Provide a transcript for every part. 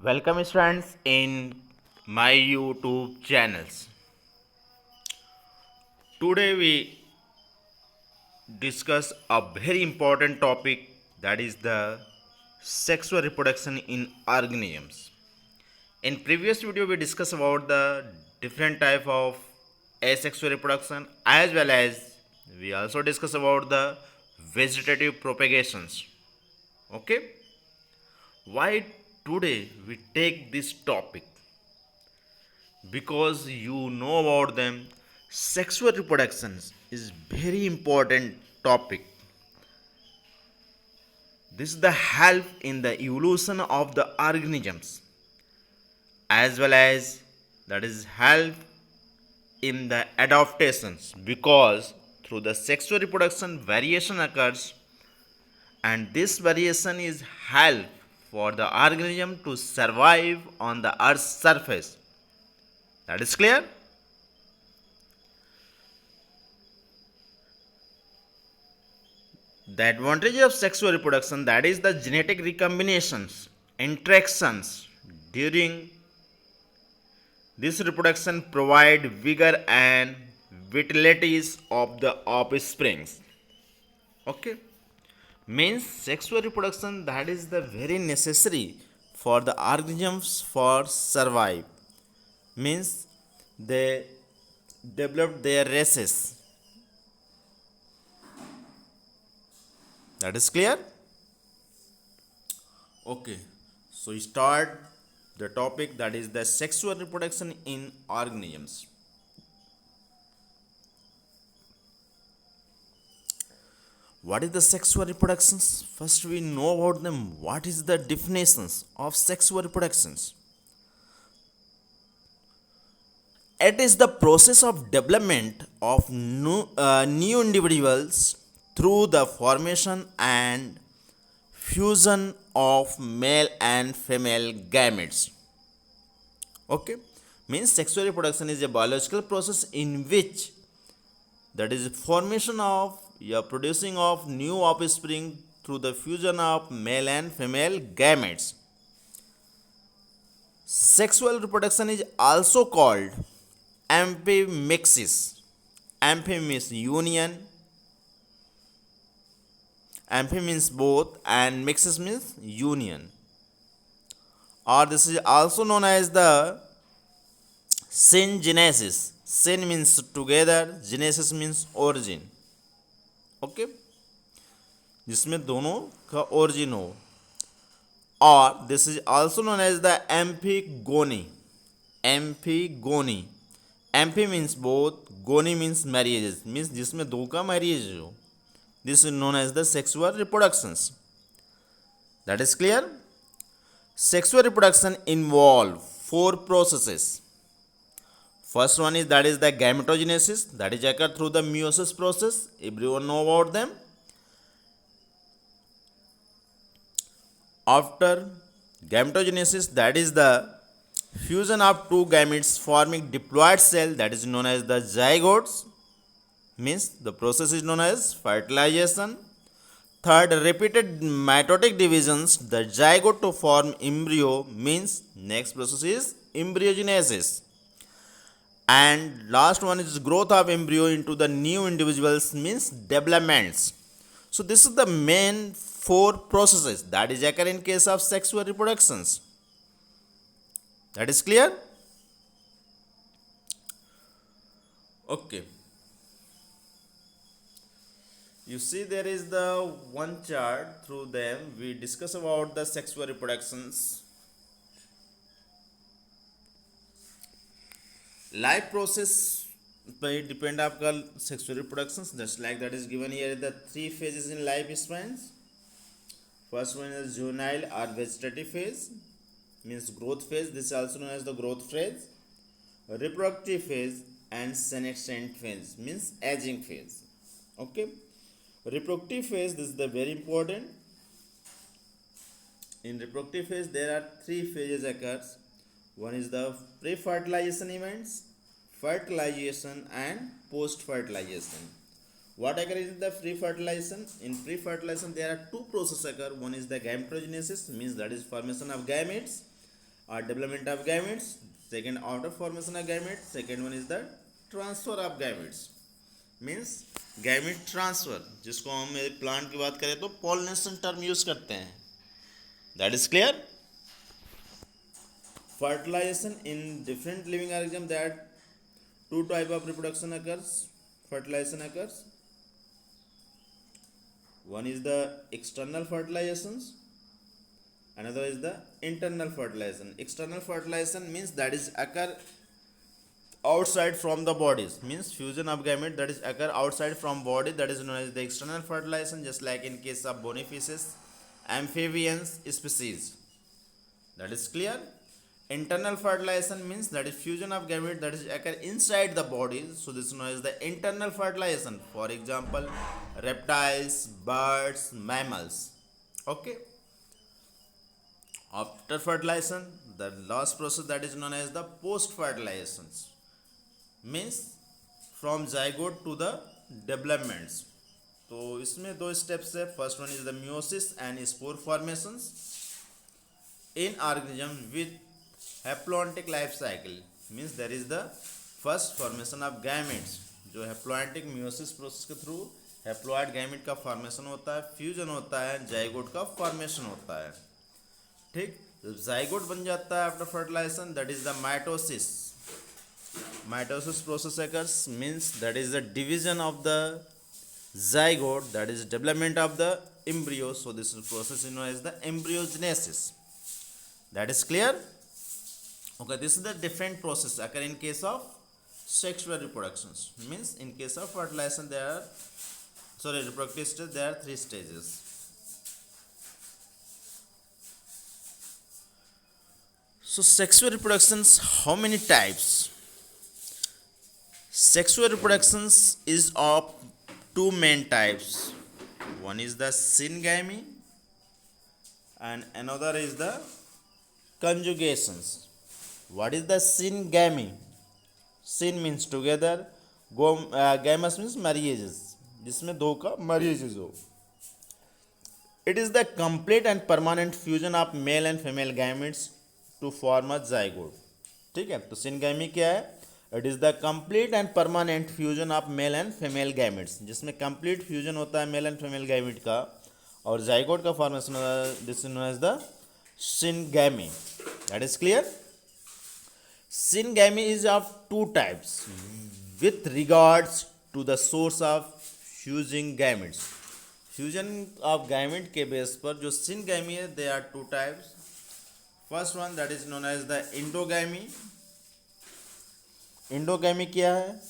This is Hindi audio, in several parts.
Welcome students in my YouTube channels. Today we discuss a very important topic, that is the sexual reproduction in organisms. In previous video we discussed about the different type of asexual reproduction, as well as we also discussed about the vegetative propagations. Okay? Why today we take this topic? Because you know about them, sexual reproduction is very important topic. This is the help in the evolution of the organisms, as well as that is help in the adaptations, because through the sexual reproduction variation occurs, and this variation is help for the organism to survive on the earth's surface. That is clear. The advantage of sexual reproduction, that is the genetic recombinations, interactions during this reproduction provide vigor and vitalities of the offsprings. Okay, means sexual reproduction, that is the very necessary for the organisms for survive. Means they develop their races. That is clear. Okay, so start the topic, that is the sexual reproduction in organisms. What is the sexual reproductions? First we know about them. What is the definitions of sexual reproductions? It is the process of development of new individuals through the formation and fusion of male and female gametes. Okay, means sexual reproduction is a biological process in which, that is formation of producing of new offspring through the fusion of male and female gametes. Sexual reproduction is also called amphimixis. Amphi means union, amphi means both, and mixis means union. Or this is also known as the syngenesis. Syn means together, genesis means origin. Okay, जिसमें दोनों का ओरिजिन हो. और this is also known as the amphigony. Amphigony, amphi means both, gony means marriages, means जिसमें दो का मैरिज हो. This is known as the sexual reproductions. That is clear. Sexual reproduction involve four processes. First one is, that is the gametogenesis, that is occur through the meiosis process. Everyone know about them. After gametogenesis, that is the fusion of two gametes forming diploid cell, that is known as the zygotes. Means the process is known as fertilization. Third, repeated mitotic divisions, the zygote to form embryo, means next process is embryogenesis. And last one is growth of embryo into the new individuals, means developments. So this is the main four processes that is occur in case of sexual reproductions. That is clear. Okay, you see there is the one chart, through them we discuss about the sexual reproductions. Life process पर डिपेंड आपका sexual reproductions, just like that is given here the three phases in life spans. First one is juvenile और vegetative phase, means growth phase. This also known as the growth phase. Reproductive phase and senescent phase, means aging phase. Okay, reproductive phase, this is the very important. In reproductive phase there are three phases occurs. One is the pre-fertilization events, fertilization and post-fertilization. What occurs in the pre-fertilization? In pre-fertilization there are two processes occur. One is the gametogenesis, means that is formation of gametes, or development of gametes, second outer formation of gametes, second one is the transfer of gametes, means gamete transfer, जिसको हम प्लांट की बात करें तो पॉलिनेशन टर्म यूज करते हैं. That is clear. Fertilization in different living organism, that two type of reproduction occurs, fertilization occurs. One is the external fertilizations, another is the internal fertilization. External fertilization means that is occur outside from the bodies, means fusion of gamete that is occur outside from body, that is known as the external fertilization, just like in case of bony fishes, amphibians species. That is clear. Internal fertilization means that is fusion of gamete that is occur inside the body, so this is known as the internal fertilization. For example, reptiles, birds, mammals. Okay. After fertilization, the last process that is known as the post fertilizations, means from zygote to the developments. तो इसमें दो स्टेप्स है. First one is the meiosis and spore formations in organism with haplontic life cycle, means there is the first formation of gametes, जो हैप्लोएंटिक म्यूसिस प्रोसेस के थ्रू हैप्लॉइड गैमेट का फॉर्मेशन होता है, फ्यूजन होता है, जाइगोट का फॉर्मेशन होता है. ठीक, जब जाइगोट बन जाता है after fertilization, that is the mitosis. Mitosis process occurs, means that is the division of the zygote, that is development of the embryo, so this process is known as the embryogenesis. That is clear. Okay, this is the different process occur in case of sexual reproductions, means in case of fertilization there are, sorry, reproductive stage there are 3 stages. So sexual reproductions, how many types? Sexual reproductions is of 2 main types. One is the syngamy and another is the conjugations. What is the syngamy? Syn means together, gamous means marriages, जिसमें दो का marriages हो. It is the complete and permanent fusion of male and female gametes to form a zygote. ठीक है, तो syngamy क्या है? It is the complete and permanent fusion of male and female gametes, जिसमें complete fusion होता है male and female gamete का और zygote का formation होता है. This is known as the syngamy. That is clear. Syngamy is of 2 types with regards to the source of fusing gametes. Fusion of gamete के बेस पर जो syngamy है, there are 2 types. First one that is known as the endogamy. Endogamy क्या है?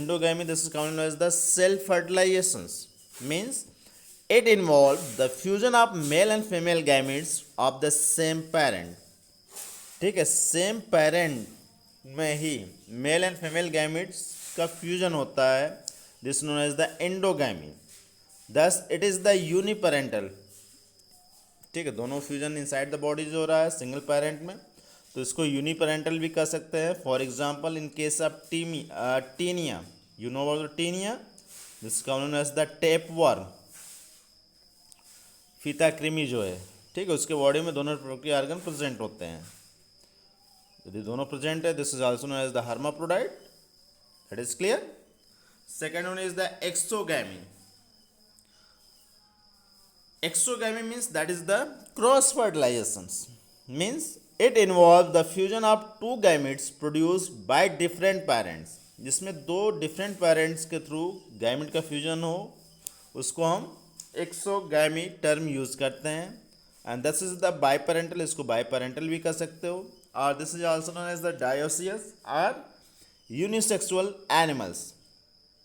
Endogamy, this is known as the self fertilizations, means it involves the fusion of male and female gametes of the same parent. ठीक है, सेम पेरेंट में ही मेल एंड फीमेल गैमेट्स का फ्यूजन होता है. This known as the endogamy. Thus it is the uniparental. ठीक है, दोनों फ्यूजन इनसाइड द बॉडी जो हो रहा है सिंगल पेरेंट में, तो इसको यूनिपेरेंटल भी कह सकते हैं. For example in case of taenia, you know about taenia, this known as the tapeworm. फीता कृमि जो है, ठीक है, उसके बॉडी में दोनों रिप्रोडक्टिव ऑर्गन प्रेजेंट होते हैं. यदि दोनों प्रेजेंट है, this is also known as the hermaphrodite. That is clear. Second one is the exogamy. Exogamy means that is the cross fertilizations, means it involves the fusion of 2 gametes produced by different parents, जिसमें 2 different parents के थ्रू गैमेट का फ्यूजन हो, उसको हम एक्सोगैमी टर्म यूज करते हैं. And this is the biparental, इसको बाइपेरेंटल भी कर सकते हो. और this is also known as the dioecious और unisexual animals.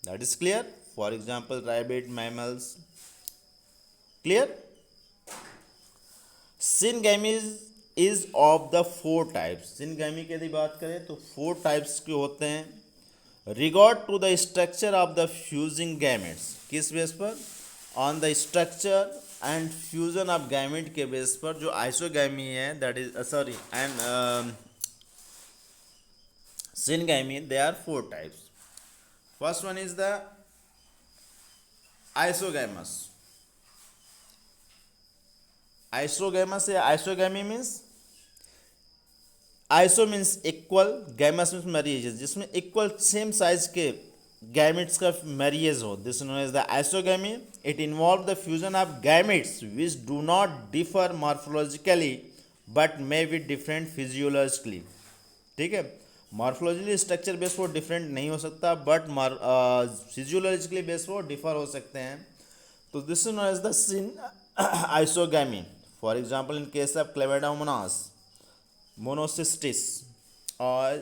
That is clear. For example rabbit, mammals. Clear. Syngamy is of the 4 types. Syngamy की यदि बात करें तो 4 टाइप्स के होते हैं. Regard to the structure of the fusing gametes, किस बेस पर? On the structure and fusion of gamete के बेस पर. जो आइसोगैमी है that is sorry and syngamy, they are 4 types. First one is the isogamous. Isogamous या isogamy means iso means equal, gamous means marriage, जिसमें इक्वल सेम साइज के गैमेट्स का मैरिएज हो, this known as the isogamy. It involve the fusion of gametes which do not differ morphologically but may be different physiologically. ठीक है, मॉर्फोलॉजिकली स्ट्रक्चर बेस वो डिफरेंट नहीं हो सकता, बट फिजियोलॉजिकली बेस वो डिफर हो सकते हैं. तो this is known as the syn isogamy. For example in case of chlamydomonas, monocystis, और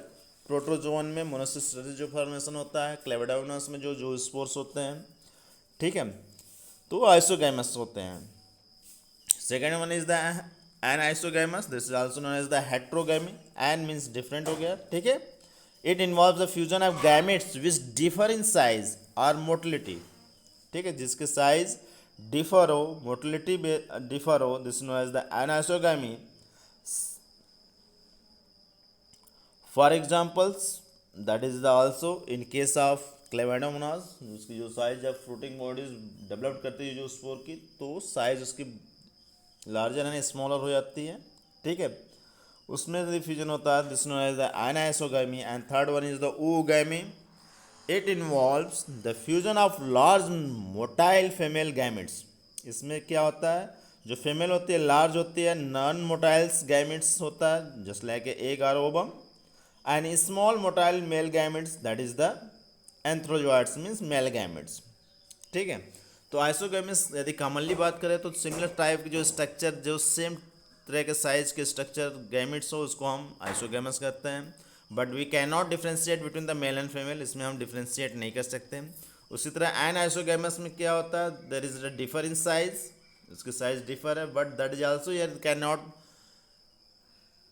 प्रोटोजोन में मोनोसिस्टिस जो फॉर्मेशन होता है, क्लेमेडोमोनास में जो स्पोर्स होते हैं. ठीक है, तो आइसोगैमस होते हैं. Second one is the anisogamous, this is also known as the heterogamy. An means different हो गया. ठीक है, it involve the fusion of gametes which differ in size और मोटिलिटी. ठीक है, जिसके साइज डिफर हो, मोटिलिटी डिफर हो, this known as the anisogamy. For example that is the also in case of chlamydomonas, उसकी जो साइज जब फ्रूटिंग बॉडीज डेवलप करती है जो स्पोर की, तो साइज उसकी लार्जर एंड स्मॉलर हो जाती है. ठीक है, उसमें डिफ्यूजन होता है, this known as the anisogamy. And third one is the oogamy. It involves the fusion of large motile female gametes. इसमें क्या होता है, जो फीमेल होती है लार्ज होती है, नॉन मोटाइल्स गैमेट्स होता है, जस्ट लाइक एग और ovum, and small motile male gametes, that is the antherozoids means male gametes. ठीक है, तो आइसोगैमस यदि कॉमनली बात करें तो सिमिलर टाइप के जो स्ट्रक्चर, जो सेम तरह के साइज के स्ट्रक्चर गैमेट्स हो, उसको हम आइसोगैमस कहते हैं. But we can not differentiate between the male and female, इसमें हम डिफ्रेंशिएट नहीं कर सकते. उसी तरह एन आइसोगैमस में क्या होता है, there is a differ in size, उसकी साइज डिफर है, but that is also yeah can not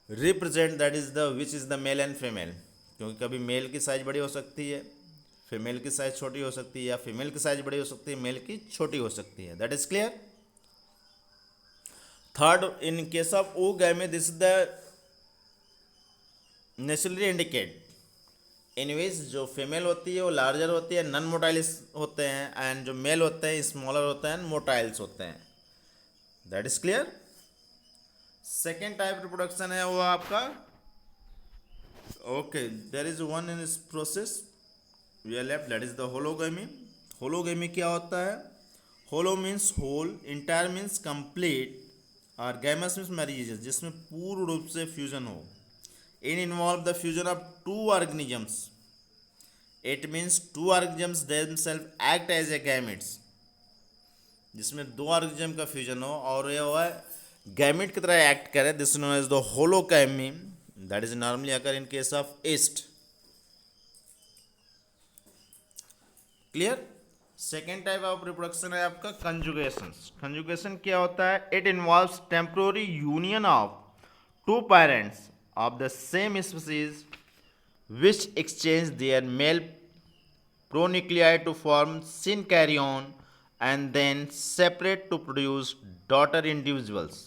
represent that is the which is the male and female, क्योंकि कभी मेल की साइज बड़ी हो सकती है, फीमेल की साइज छोटी हो सकती है, या फीमेल की साइज बड़ी हो सकती है, मेल की छोटी हो सकती है. That is clear. Third, in case of oogamous, this is the naturally indicate in which जो फीमेल होती है वो लार्जर होती है, नॉन मोटाइल्स होते हैं, एंड जो मेल होते हैं स्मॉलर होते हैं, मोटाइल्स होते हैं. That is clear. Second type reproduction है वो आपका, okay, there is one in this process we are left, that is the hologamy. Hologamy क्या होता है, holo means whole, entire means complete, और गैमस मीन्स मैरिजेस, जिसमें पूर्ण रूप से फ्यूजन हो. In involve the fusion of two organisms. It means two organisms themselves act as a gametes, जिसमें दो ऑर्गेनिज्म का फ्यूजन हो और ये हुआ गैमेट की तरह एक्ट करे. This known as the hologamy. That is normally occur in case of yeast. Clear. Second type of reproduction है आपका कंजुगेशन. कंजुगेशन क्या होता है, it involves temporary union of two parents of the same species which exchange their male pronuclei to form synkaryon and then separate to produce daughter individuals.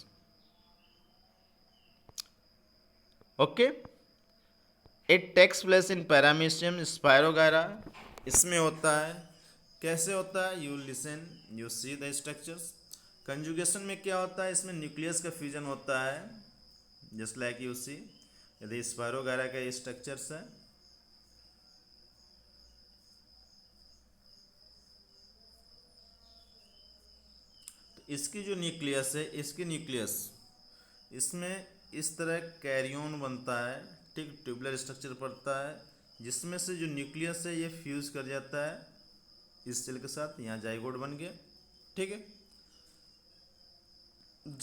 Okay, it takes place in paramecium spirogyra. इसमें होता है, कैसे होता है, you listen you see the structures. Conjugation में क्या होता है, इसमें न्यूक्लियस का फ्यूजन होता है, जस्ट लाइक यू सी. यदि स्पायरोगायरा का ये स्ट्रक्चर्स है, तो इसकी जो न्यूक्लियस है, इसकी न्यूक्लियस, इसमें इस तरह कैरियोन बनता है. ठीक, ट्यूबुलर स्ट्रक्चर पड़ता है, जिसमें से जो न्यूक्लियस है ये फ्यूज कर जाता है इस सेल के साथ, यहाँ जाइगोट बन गया. ठीक है,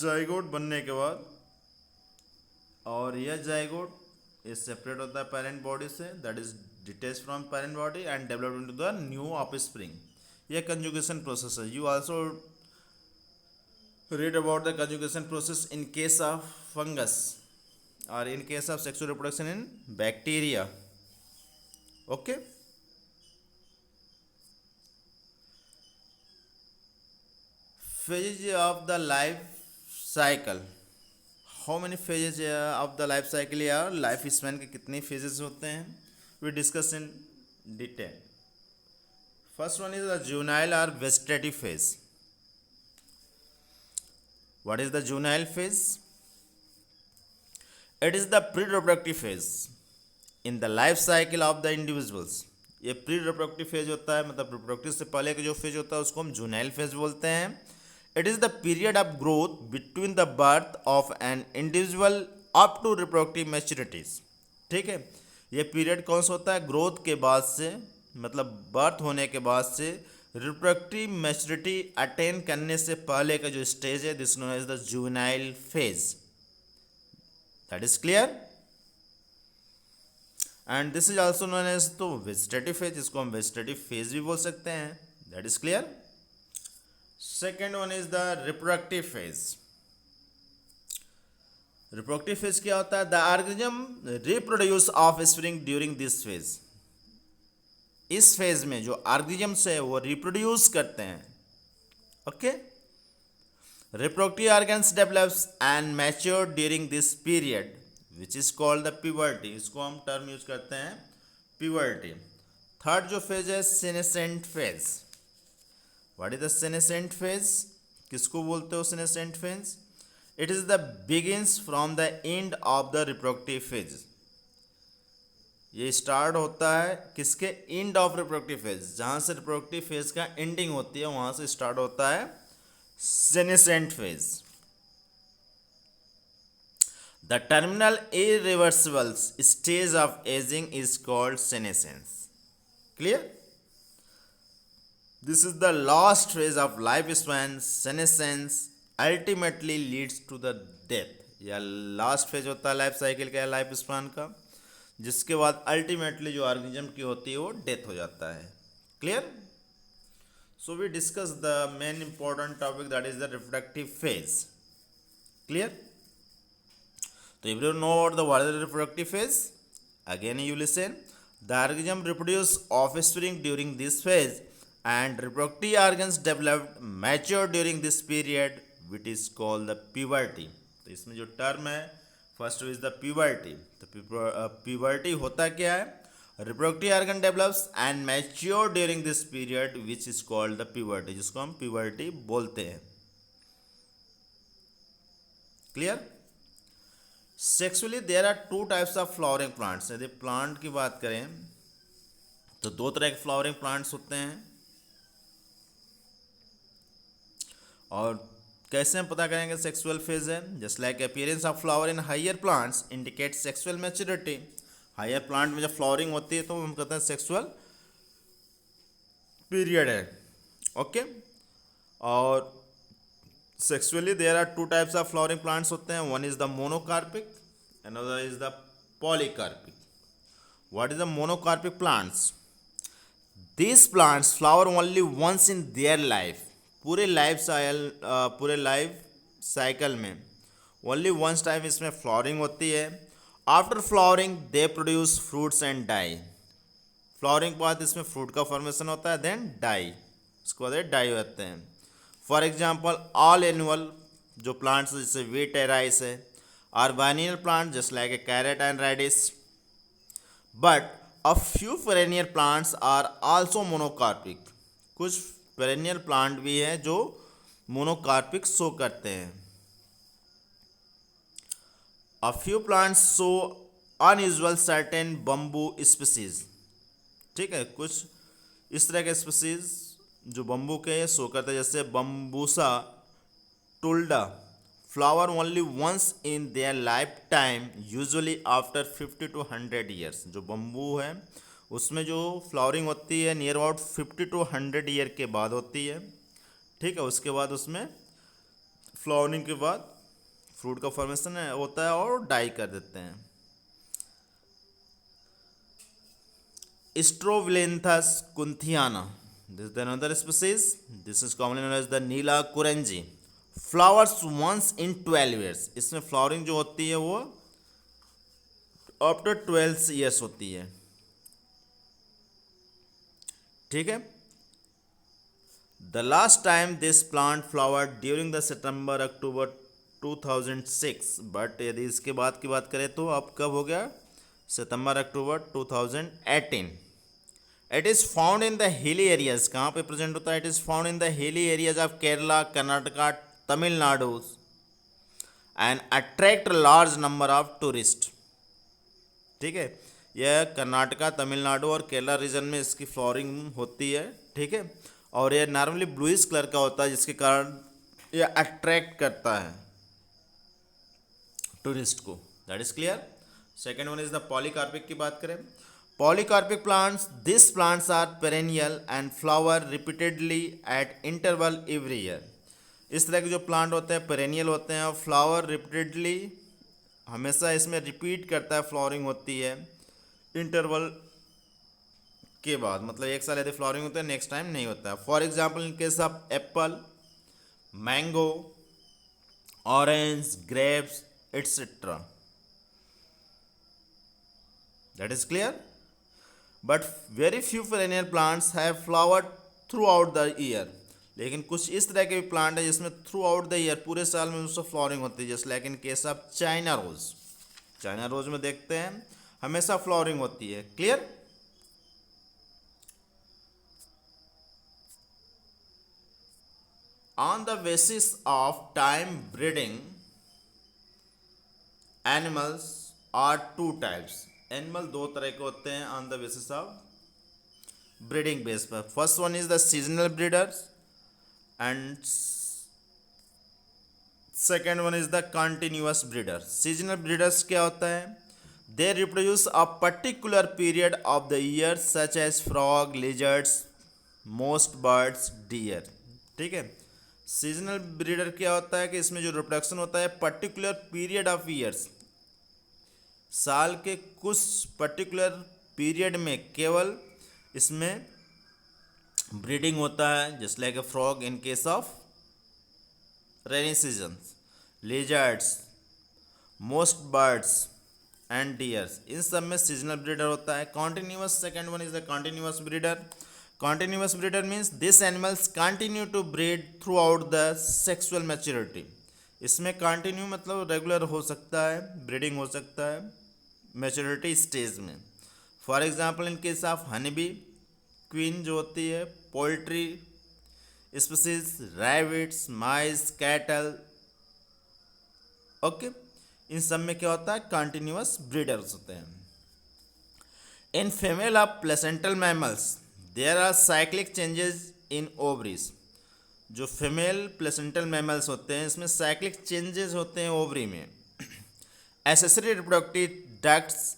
जाइगोट बनने के बाद, और यह जाइगोट ये सेपरेट होता है पेरेंट बॉडी से, that is detach from parent body and develop into the new offspring. यह कंजुगेशन प्रोसेस है. You also read about the conjugation process in case of fungus और in case of sexual reproduction in bacteria. Okay, phases of the life cycle. How many phases of the life cycle, या लाइफ स्पैन के कितने फेजेस होते हैं, we discuss in detail. First one is the juvenile और vegetative phase. What is the juvenile phase, it is the pre reproductive phase in the life cycle of the individuals. ये प्री रिप्रोडक्टिव फेज होता है, मतलब रिप्रोडक्टिव से पहले का जो फेज होता है उसको हम जूनाइल फेज बोलते हैं। It is the period of growth between the birth of an individual up to reproductive maturities. ठीक है, ये पीरियड कौन सा होता है? ग्रोथ के बाद से, मतलब बर्थ होने के बाद से रिप्रोडक्टिव मैच्योरिटी अटेन करने से पहले का जो स्टेज है, this known as the juvenile phase. That is clear. And this is also known as to vegetative phase, जिसको हम वेजिटेटिव फेज भी बोल सकते हैं। That is clear. Second one is the reproductive phase. Reproductive phase क्या होता है? The organism reproduce offspring during this phase. इस फेज में जो ऑर्गेनिजम्स है वो रिप्रोड्यूस करते हैं। Okay, reproductive organs develops and mature during this period which is called the puberty. इसको हम टर्म यूज करते हैं प्यूबर्टी। थर्ड जो फेज है senescent phase. What is the senescent phase? किसको बोलते हो senescent phase? It is the begins from the end of the reproductive phase. ये स्टार्ट होता है किसके? एंड ऑफ रिप्रोडक्टिव फेज, जहां से रिप्रोडक्टिव फेज का एंडिंग होती है वहां से स्टार्ट होता है senescent phase. The terminal irreversible stage of ageing is called senescence. Clear? This is the last phase of life span. Senescence ultimately leads to the death. यह लास्ट फेज होता है लाइफ साइकिल का, लाइफ स्पैन का, जिसके बाद अल्टीमेटली जो ऑर्गेनिज्म की होती है वो डेथ हो जाता है। Clear? So we discuss the main important topic that is the reproductive phase. Clear? तो everyone know about the what is the reproductive phase? Again you listen. The organism reproduce offspring during this phase and reproductive organs developed mature during this period which is called the puberty। तो इसमें जो टर्म है फर्स्ट इज द प्यूबर्टी। तो प्यूबर्टी होता क्या है? Reproductive organ develops and mature during this period which is called the puberty, जिसको हम प्यूबर्टी बोलते हैं। Clear? Sexually there are two types of flowering plants. यदि प्लांट की बात करें तो दो तरह के फ्लावरिंग प्लांट्स होते हैं। और कैसे हम पता करेंगे सेक्सुअल फेज है? Just like appearance of flower in higher plants indicate sexual maturity. Higher plant में जब फ्लावरिंग होती है तो हम कहते हैं सेक्सुअल पीरियड है। ओके, और sexually there are two types of flowering plants होते हैं। One is the monocarpic, another is the polycarpic. What is the monocarpic plants? This plants flower only once in their life. पूरे लाइफ साइकिल में ओनली वंस टाइम इसमें फ्लावरिंग होती है। After flowering they produce fruits and die. Flowering के बाद इसमें फ्रूट का फॉर्मेशन होता है, देन डाई, उसके बाद डाई होते हैं। फॉर एग्जांपल ऑल एनुअल जो प्लांट्स जैसे वीट है, राइस है, और biennial plant just like a carrot and radish. But a few perennial plants are also monocarpic. कुछ पेरेनियल प्लांट भी हैं जो मोनोकार्पिक शो करते हैं। A few plants show unusual certain bamboo species. ठीक है, कुछ इस तरह के स्पीसीज जो बम्बू के शो करते हैं, जैसे bambusa tulda flower only once in their life time usually after 50 to 100 years. जो बम्बू है उसमें जो फ्लावरिंग होती है नियर अबाउट 50 to 100 ईयर के बाद होती है। ठीक है, उसके बाद उसमें फ्लावरिंग के बाद फ्रूट का फॉर्मेशन होता है और डाई कर देते हैं। Strobilanthes kunthiana, this is another species. This is commonly known as the Neela Kurinji. Flowers once in 12 years. इसमें फ्लावरिंग जो होती है वो आफ्टर 12 ईयर्स होती है। ठीक है, the last time this plant flower during the September October 2006। But यदि इसके बाद की बात करें तो अब कब हो गया? सितंबर अक्टूबर 2018। It is found in the hilly areas. कहाँ पे प्रेजेंट होता है? It is found in the hilly areas of Kerala, Karnataka, Tamil Nadu and attract large number of tourist. ठीक है, यह कर्नाटका, तमिलनाडु और केरला रीजन में इसकी फ्लावरिंग होती है। ठीक है, और यह नॉर्मली ब्लूइश कलर का होता है, जिसके कारण यह अट्रैक्ट करता है टूरिस्ट को। That is clear. Second one is the polycarpic की बात करें। Polycarpic plants, this plants are perennial and flower repeatedly at interval every year. इस तरह के जो प्लांट होते हैं पेरेनियल होते हैं और फ्लावर रिपीटेडली हमेशा इसमें रिपीट करता है, फ्लावरिंग होती है इंटरवल के बाद, मतलब एक साल यदि फ्लावरिंग होता है नेक्स्ट टाइम नहीं होता है। For example in case of Apple, mango, orange, grapes etcetera. That is clear. But very few perennial plants have flower through out the year. लेकिन कुछ इस तरह के भी प्लांट है जिसमें थ्रू आउट द ईयर, पूरे साल में उससे फ्लावरिंग होती है, जैसे like in case of China rose. China rose में देखते हैं हमेशा फ्लावरिंग होती है। Clear. On the basis of time breeding animals are two types. Animal दो तरह के होते हैं on the basis of breeding base पर। First one is the seasonal breeders and second one is the continuous breeder. Seasonal breeders क्या होता है? They reproduce a particular period of the year such as frog, lizards, most birds, deer. ठीक है, सीजनल ब्रीडर क्या होता है कि इसमें जो रिप्रोडक्शन होता है पर्टिकुलर पीरियड ऑफ ईयर्स, साल के कुछ पर्टिकुलर पीरियड में केवल इसमें ब्रीडिंग होता है, just like a frog in case of rainy season, lizards, most birds and deers, इन सब में सीजनल ब्रीडर होता है। Continuous, second one is the continuous breeder. Continuous breeder means this animals continue to breed throughout the sexual maturity. इसमें कंटिन्यू मतलब रेगुलर हो सकता है, ब्रीडिंग हो सकता है मैच्योरिटी स्टेज में। For example in case of honeybee, queen जो होती है, poultry species, rabbits, mice, cattle. Okay, इन सब में क्या होता है? कंटिन्यूअस ब्रीडर्स होते हैं। In female of placental mammals there are cyclic changes in ovaries. जो फीमेल प्लेसेंटल मैमल्स होते हैं इसमें साइक्लिक चेंजेस होते हैं ओवरी में। Accessory reproductive ducts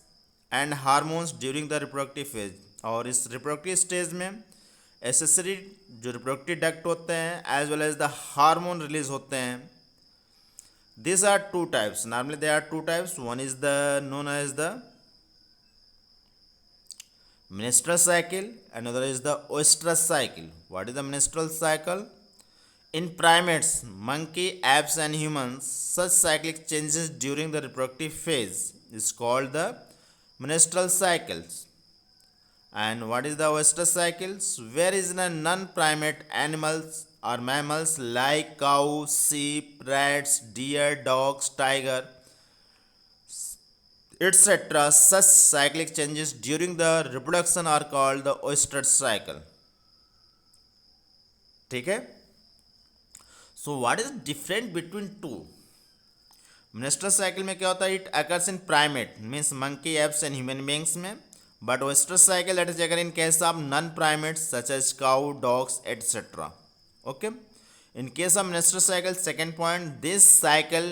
and hormones during the reproductive phase. और इस रिप्रोडक्टिव स्टेज में एसेसरी जो रिप्रोडक्टिव डक्ट होते हैं as well as the hormone release होते हैं। These are two types. Normally there are two types. One is the known as the menstrual cycle, another is the oestrus cycle. What is the menstrual cycle? In primates, monkey, apes and humans, such cyclic changes during the reproductive phase is called the menstrual cycles. And what is the oestrus cycles? Where is the non-primate animals or mammals like cow, sheep, rats, deer, dogs, tiger, etc. Such cyclic changes during the reproduction are called the oestrus cycle. ठीक है? So what is different between two? Menstrual cycle में क्या होता है? It occurs in primate, means monkey, apes and human beings में. But oestrus cycle that is occur in case of non-primates such as cow, dogs, etc. Okay. In case of menstrual cycle, second point, this cycle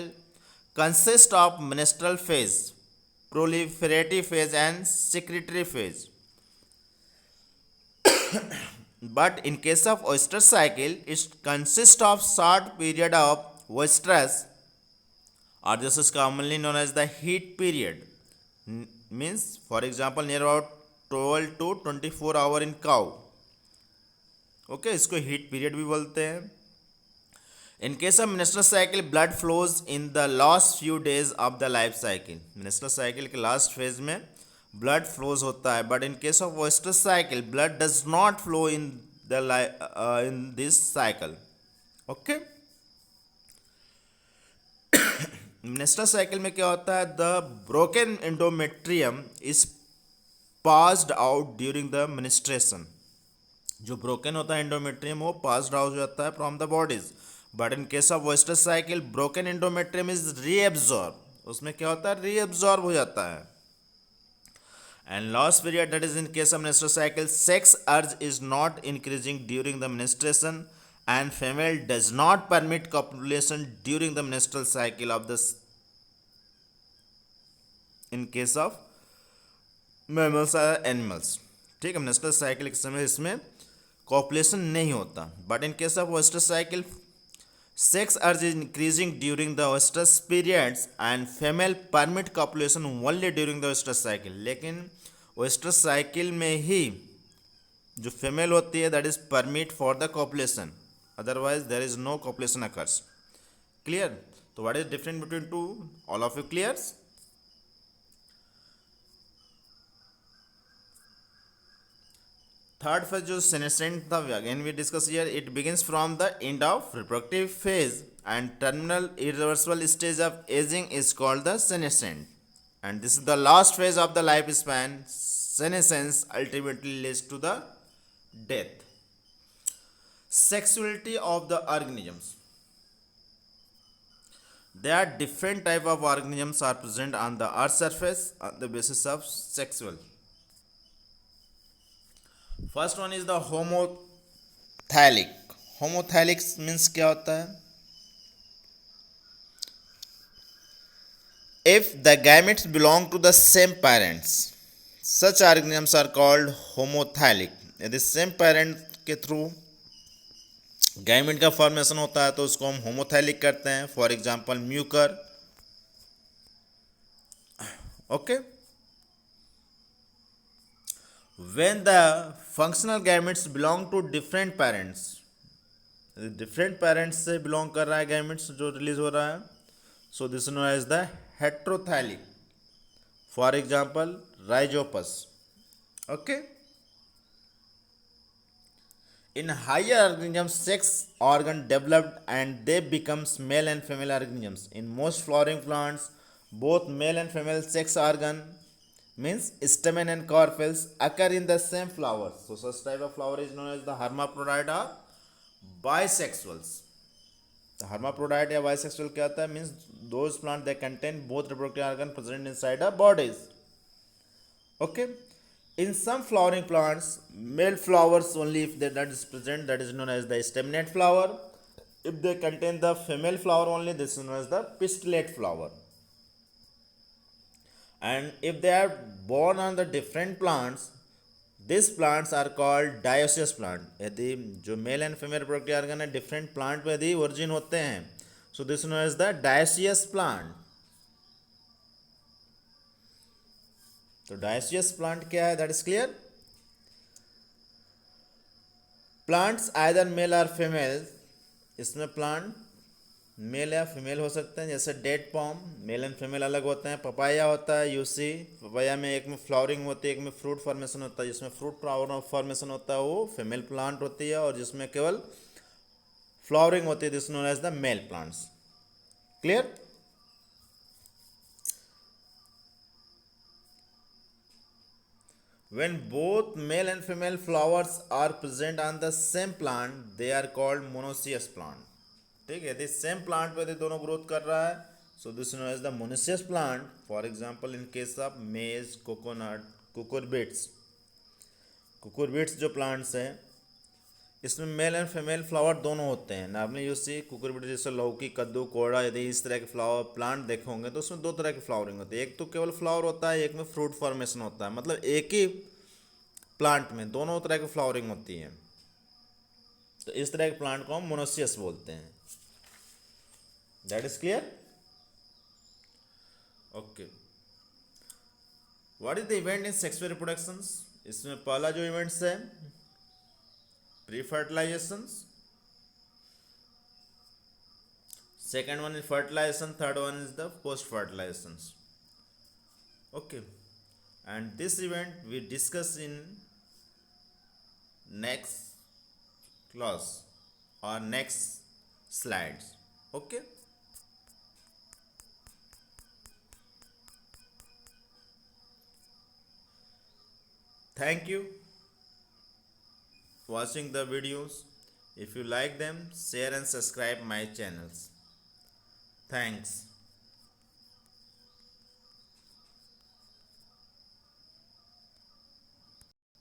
consists of menstrual phase, proliferative phase and secretory phase. But in case of oestrus cycle, it consists of short period of oestrus, or this is commonly known as the heat period. Means for example near about 12 to 24 hour in cow. Okay, इसको हीट पीरियड भी बोलते हैं। इन case of menstrual cycle blood flows in the last few days of the life cycle. Menstrual cycle के लास्ट फेज में ब्लड फ्लोज होता है, but in case of ओएस्ट्रस cycle blood does not flow in the in this cycle. Okay, menstrual cycle में क्या होता है? The broken endometrium is passed out during the menstruation. जो ब्रोकन होता है एंडोमेट्रियम वो पास्ड आउट हो जाता है from the bodies but in case of oyster cycle broken endometrium is reabsorb, उसमें क्या होता है, रीएब्जॉर्ब हो जाता है. And loss period, that is in case of menstrual cycle, sex urge is not increasing during the menstruation, and female does not permit copulation during the menstrual cycle of this in case of mammals or animals. ठीक है, menstrual cycle के समय इसमें copulation नहीं होता. But in case of oyster cycle, sex urge is increasing during the oestrus periods and female permit copulation only during the oestrus cycle. लेकिन oestrus cycle में ही जो female होती है that is permit for the copulation, otherwise there is no copulation occurs. Clear? So what is difference between two? All of you clear? Third phase जो सेनेसेंट था, again we discuss here, it begins from the end of reproductive phase and terminal irreversible stage of ageing is called the senescent, and this is the last phase of the life span. Senescence ultimately leads to the death. Sexuality of the organisms. There are different type of organisms are present on the earth surface on the basis of sexual. First one is the homothallic. Homothallic means क्या होता है? If the gametes belong to the same parents, such organisms are called homothallic. यदि same parent के थ्रू गैमेट का फॉर्मेशन होता है तो उसको हम होमोथैलिक करते हैं. For example mucor. Okay. When the functional gametes belong to different parents, different parents से बिलोंग कर रहा है गैमेट्स जो रिलीज हो रहा है, so this known as the heterothallic. For example rhizopus. Okay. In higher organisms, sex organ developed and they becomes male and female organisms. In most flowering plants, both male and female sex organ means stamen and carpels occur in the same flower. So such type of flower is known as the hermaphrodite or bisexuals. The hermaphrodite या bisexual क्या होता है? Means those plants they contain both reproductive organ present inside the bodies. Okay. In some flowering plants, male flowers only if that is present, that is known as the staminate flower. If they contain the female flower only, this is known as the pistillate flower. And if they are born on the different plants, these plants are called dioecious plant. यदि जो mail and female reproductive organ है डिफरेंट प्लांट में यदि ओरिजिन होते हैं, so this is known as the dioecious plant. तो डायसियस प्लांट क्या है, that is clear. Plants either male और फीमेल. इसमें प्लांट मेल या फीमेल हो सकते हैं, जैसे date palm male and female अलग होते हैं. पपाया होता है, यूसी पपाया में एक में फ्लावरिंग होती है, एक में फ्रूट फॉर्मेशन होता है. जिसमें फ्रूट फ्लावर फॉर्मेशन होता है वो फीमेल प्लांट होती है, और जिसमें केवल फ्लावरिंग होती है this known as the male plants. Clear. When both male and female flowers are present on the same plant, they are called monoecious plant. ठीक है, यदि सेम प्लांट पे यदि दोनों ग्रोथ कर रहा है, so this is known as the monoecious plant. For example, in case of maize, coconut, cucurbits. cucurbits जो प्लांट्स हैं इसमें मेल एंड फीमेल फ्लावर दोनों होते हैं. नॉर्मली यूज सी कुकुरबिट जैसे लौकी, कद्दू, कोड़ा, यदि इस तरह के फ्लावर प्लांट देखे होंगे तो उसमें दो तरह की फ्लावरिंग होती है. एक तो केवल फ्लावर होता है, एक में फ्रूट फॉर्मेशन होता है. मतलब एक ही प्लांट में दोनों तरह की फ्लावरिंग होती है. तो इस तरह के प्लांट को हम मोनोसियस बोलते हैं. That is clear. Okay. What is the event in sexual reproduction. इसमें पहला जो इवेंट्स है pre-fertilizations, second one is fertilization, third one is the post-fertilizations. Okay, and this event we discuss in next class or next slides. Okay. Thank you watching the videos. If you like them, share and subscribe my channels. Thanks.